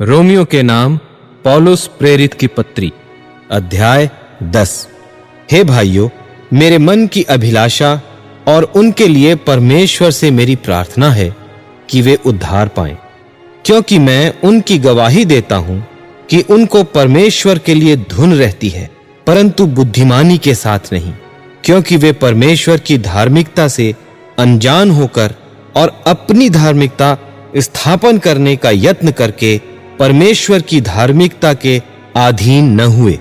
Romeo के नाम पौलुस प्रेरित की पत्री, अध्याय 10। हे भाइयों, मेरे मन की अभिलाषा और उनके लिए परमेश्वर से मेरी प्रार्थना है कि वे उद्धार पाएं, क्योंकि मैं उनकी गवाही देता हूं कि उनको परमेश्वर के लिए धुन रहती है, परंतु बुद्धिमानी के साथ नहीं, क्योंकि वे परमेश्वर की धार्मिकता से अनजान होकर और अपनी धार्मिकता स्थापन करने का यत्न करके परमेश्वर की धार्मिकता के अधीन न हुए।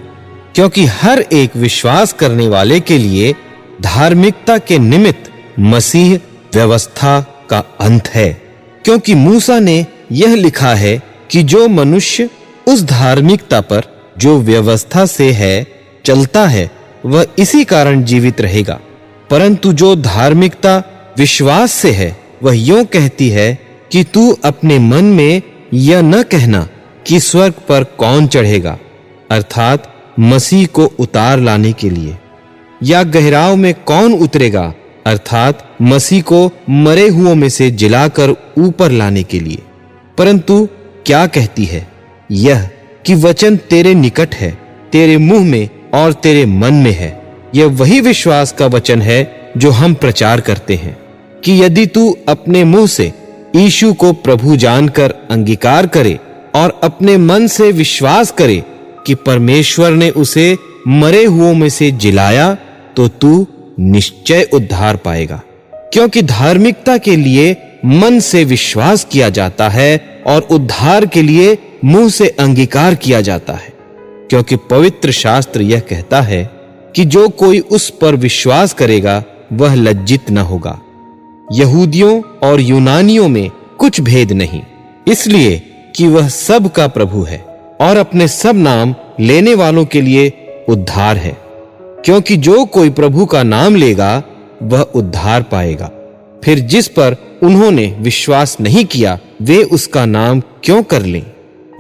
क्योंकि हर एक विश्वास करने वाले के लिए धार्मिकता के निमित्त मसीह व्यवस्था का अंत है। क्योंकि मूसा ने यह लिखा है कि जो मनुष्य उस धार्मिकता पर जो व्यवस्था से है चलता है, वह इसी कारण जीवित रहेगा। परंतु जो धार्मिकता विश्वास से है, वह यूं कहती है कि तू अपने मन में यह न कहना कि स्वर्ग पर कौन चढ़ेगा, अर्थात मसीह को उतार लाने के लिए, या गहराव में कौन उतरेगा, अर्थात मसीह को मरे हुओं में से जिलाकर ऊपर लाने के लिए। परंतु क्या कहती है यह कि वचन तेरे निकट है, तेरे मुंह में और तेरे मन में है। यह वही विश्वास का वचन है जो हम प्रचार करते हैं कि यदि तू अपने मुंह से यीशु को प्रभु जानकर अंगीकार करे और अपने मन से विश्वास करे कि परमेश्वर ने उसे मरे हुओं में से जिलाया, तो तू निश्चय उद्धार पाएगा। क्योंकि धार्मिकता के लिए मन से विश्वास किया जाता है और उद्धार के लिए मुंह से अंगीकार किया जाता है। क्योंकि पवित्र शास्त्र यह कहता है कि जो कोई उस पर विश्वास करेगा वह लज्जित न होगा। यहूदियों और यूनानियों में कुछ भेद नहीं, इसलिए कि वह सब का प्रभु है और अपने सब नाम लेने वालों के लिए उद्धार है। क्योंकि जो कोई प्रभु का नाम लेगा वह उद्धार पाएगा। फिर जिस पर उन्होंने विश्वास नहीं किया, वे उसका नाम क्यों कर लें,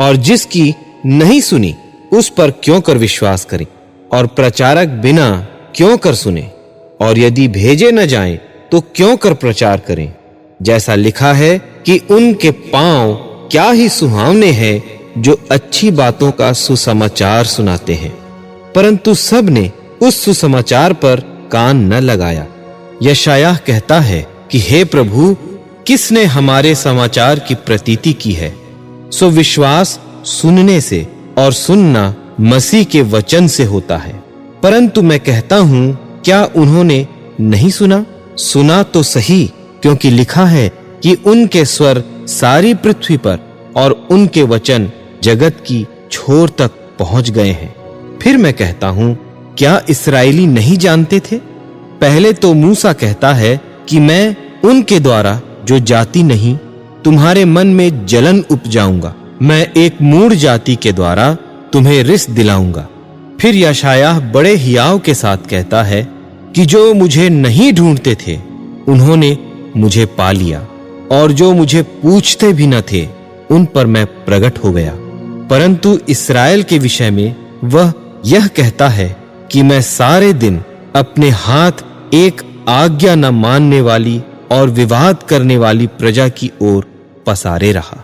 और जिसकी नहीं सुनी उस पर क्यों कर विश्वास करें, और प्रचारक बिना क्यों कर सुने, और यदि भेजे न जाएं तो क्यों कर प्रचार करें। जैसा लिखा है कि उनके पांव क्या ही सुहावने हैं जो अच्छी बातों का सुसमाचार सुनाते हैं, परंतु सब ने उस सुसमाचार पर कान न लगाया। यशायाह कहता है कि हे प्रभु, किसने हमारे समाचार की प्रतीति की है। सो विश्वास सुनने से और सुनना मसीह के वचन से होता है। परंतु मैं कहता हूं, क्या उन्होंने नहीं सुना? सुना तो सही, क्योंकि लिखा है कि उनके स्वर सारी पृथ्वी पर और उनके वचन जगत की छोर तक पहुंच गए हैं। फिर मैं कहता हूं, क्या इस्राएली नहीं जानते थे? पहले तो मूसा कहता है कि मैं उनके द्वारा जो जाति नहीं, तुम्हारे मन में जलन उपजाऊंगा, मैं एक मूढ़ जाति के द्वारा तुम्हें रिस दिलाऊंगा। फिर यशायाह बड़े हियाव के साथ कहता है कि जो मुझे नहीं ढूंढते थे उन्होंने मुझे पा लिया, और जो मुझे पूछते भी न थे उन पर मैं प्रकट हो गया। परंतु इस्राएल के विषय में वह यह कहता है कि मैं सारे दिन अपने हाथ एक आज्ञा न मानने वाली और विवाद करने वाली प्रजा की ओर पसारे रहा।